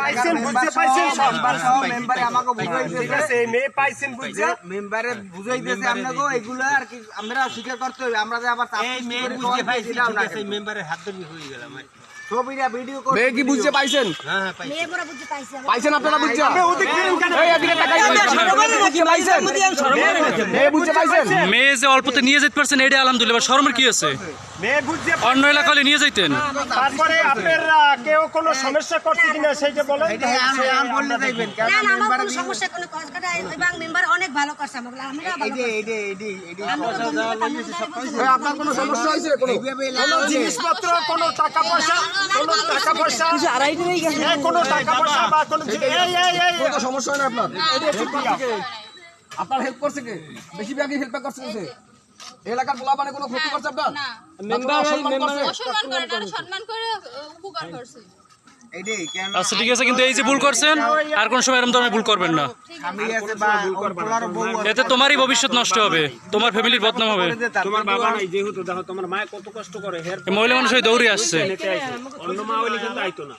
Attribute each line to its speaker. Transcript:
Speaker 1: পাইছেন বুঝতে পাইছেন
Speaker 2: মেম্বার সহ মেম্বারে আমাকে বুঝাইতেছে
Speaker 1: ঠিক আছে এই মেয়ে পাইছেন বুঝছে
Speaker 2: মেম্বারে বুঝাইতেছে আপনাকে এগুলা আর কি আমরা স্বীকার করতে হবে আমরা যে আবার
Speaker 3: এই মেয়ে বুঝতে পাইছি ঠিক আছে মেম্বারের হাত ধরে হয়ে গেলাম
Speaker 2: ছবিটা ভিডিও করে
Speaker 4: মেয়ে কি বুঝতে পাইছেন?
Speaker 3: হ্যাঁ পাইছি
Speaker 5: মেয়ে বড় বুঝতে পাইছে
Speaker 4: পাইছেন আপনারা বুঝছেন?
Speaker 1: ওদিক ফিরেন কেন
Speaker 4: এই এদিকে তাকাই বুঝতে পাইছেন? মেয়ে বুঝতে পাইছেন?
Speaker 6: মেয়ে যে অল্পতে নিয়ে যেতে পারছেন এটা আলহামদুলিল্লাহ, শরমের কি আছে?
Speaker 1: মেয়ে বুঝছে
Speaker 6: অন্য এলাকা হলে নিয়ে যাইতেন।
Speaker 1: তারপরে আপনারা কেউ কোনো সমস্যা করছে কিনা সেইটা বলেন
Speaker 2: এটা আম বললে যাইবেন
Speaker 5: না
Speaker 2: কারণ
Speaker 5: না আমার
Speaker 2: মেম্বার
Speaker 5: কোনো সমস্যা কোনো কাজ কাটা এবং মেম্বার অনেক ভালো করছে আমাকে আমরা ভালো করছি।
Speaker 4: আপনার কোনো সমস্যা হয়েছে? কোনো
Speaker 1: কোনো জিনিসপত্র কোনো টাকা পয়সা কোনো টাকা পয়সা বা কোনো
Speaker 4: কোনো সমস্যা হয় না আপনার? আপনার হেল্প করছে কে? বেশি ব্যাগে হেল্প করছে কে? এলাকার পোলাপানে কোনো ক্ষতি করছে আপনার? মেম্বার অসম্মান করছে?
Speaker 7: অসম্মান করে না, সম্মান করে উপকার করছে।
Speaker 2: এইটাই কেন
Speaker 6: আচ্ছা ঠিক আছে, কিন্তু এই যে ভুল করছেন আর কোন সময় এরকম ধরনের ভুল করবেন না।
Speaker 2: আমি আছে বা পোলার বউ আছে।
Speaker 6: এতে তোমারই ভবিষ্যৎ নষ্ট হবে, তোমার ফ্যামিলির বদনাম হবে।
Speaker 3: তোমার বাবা নাই যেহেতু দেখো তোমার মা কত কষ্ট করে
Speaker 6: এই মহিলা মানুষ ওই দৌড়ে আসছে।
Speaker 3: অন্য মা হইলে কিন্তু আইতো না।